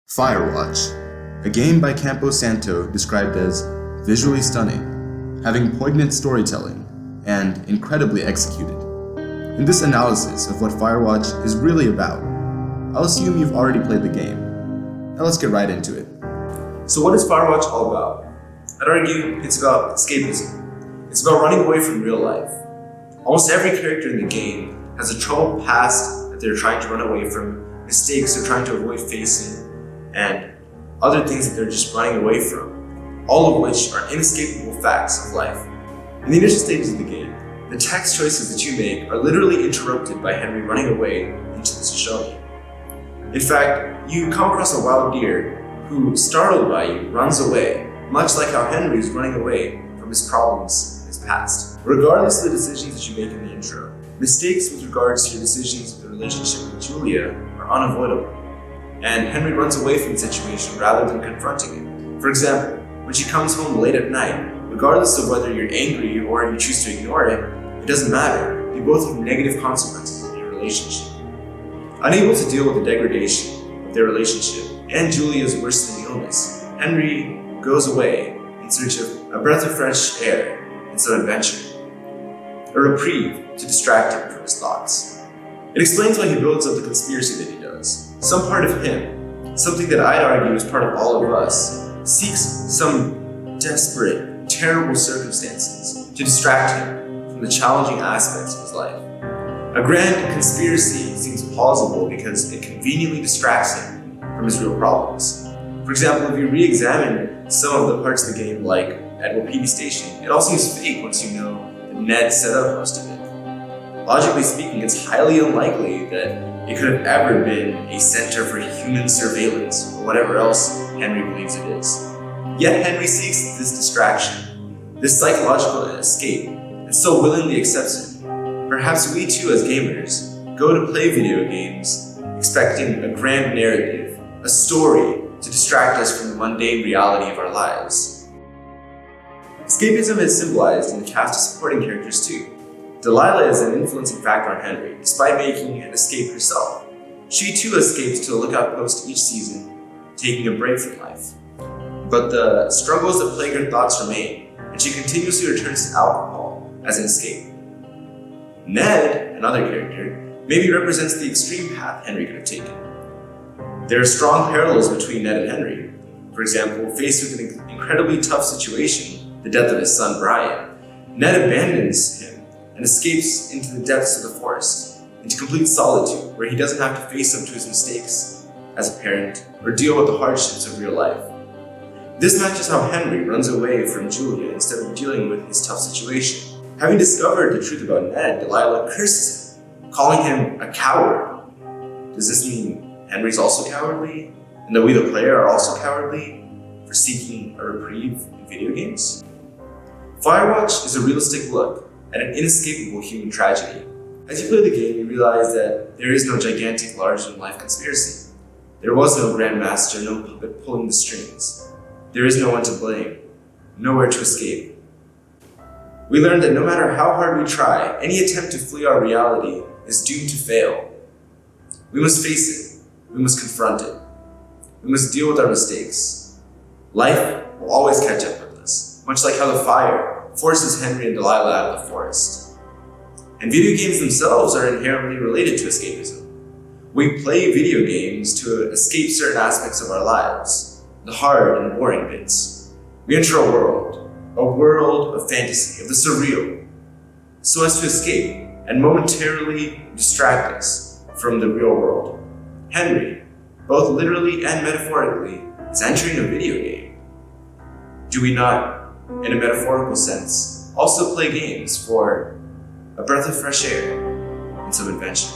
Firewatch, a game by Campo Santo described as visually stunning, having poignant storytelling, and incredibly executed. In this analysis of what Firewatch is really about, I'll assume you've already played the game. Now let's get right into it. So what is Firewatch all about? I'd argue it's about escapism. It's about running away from real life. Almost every character in the game has a troubled past that they're trying to run away from, mistakes they're trying to avoid facing, and other things that they're just running away from, all of which are inescapable facts of life. In the initial stages of the game, the text choices that you make are literally interrupted by Henry running away into the Shoshone. In fact, you come across a wild deer who, startled by you, runs away, much like how Henry is running away from his problems in his past. Regardless of the decisions that you make in the intro, mistakes with regards to your decisions in the relationship with Julia are unavoidable, and Henry runs away from the situation rather than confronting it. For example, when she comes home late at night, regardless of whether you're angry or you choose to ignore it, it doesn't matter. They both have negative consequences in your relationship. Unable to deal with the degradation of their relationship and Julia's worsening illness, Henry goes away in search of a breath of fresh air and some adventure, a reprieve to distract him from his thoughts. It explains why he builds up the conspiracy that he does. Some part of him, something that I'd argue is part of all of us, seeks some desperate, terrible circumstances to distract him from the challenging aspects of his life. A grand conspiracy seems plausible because it conveniently distracts him from his real problems. For example, if you re-examine some of the parts of the game, like at Wapiti Station, it all seems fake once you know that Ned set up most of it. Logically speaking, it's highly unlikely that it could have ever been a center for human surveillance or whatever else Henry believes it is. Yet Henry seeks this distraction, this psychological escape, and so willingly accepts it. Perhaps we too as gamers go to play video games expecting a grand narrative, a story to distract us from the mundane reality of our lives. Escapism is symbolized in the cast of supporting characters too. Delilah is an influencing factor on Henry, despite making an escape herself. She too escapes to the lookout post each season, taking a break from life. But the struggles that plague her thoughts remain, and she continuously returns to alcohol as an escape. Ned, another character, maybe represents the extreme path Henry could have taken. There are strong parallels between Ned and Henry. For example, faced with an incredibly tough situation, the death of his son Brian, Ned abandons him and escapes into the depths of the forest, into complete solitude, where he doesn't have to face up to his mistakes as a parent or deal with the hardships of real life. This matches how Henry runs away from Julia instead of dealing with his tough situation. Having discovered the truth about Ned, Delilah curses him, calling him a coward. Does this mean Henry's also cowardly, and that we the player are also cowardly for seeking a reprieve in video games? Firewatch is a realistic look at an inescapable human tragedy. As you play the game, you realize that there is no gigantic, larger-than-life conspiracy. There was no Grand Master, no puppet pulling the strings. There is no one to blame, nowhere to escape. We learned that no matter how hard we try, any attempt to flee our reality is doomed to fail. We must face it. We must confront it. We must deal with our mistakes. Life will always catch up with us, much like how the fire forces Henry and Delilah out of the forest. And video games themselves are inherently related to escapism. We play video games to escape certain aspects of our lives, the hard and boring bits. We enter a world of fantasy, of the surreal, so as to escape and momentarily distract us from the real world. Henry, both literally and metaphorically, is entering a video game. Do we not, in a metaphorical sense, also play games for a breath of fresh air and some adventure?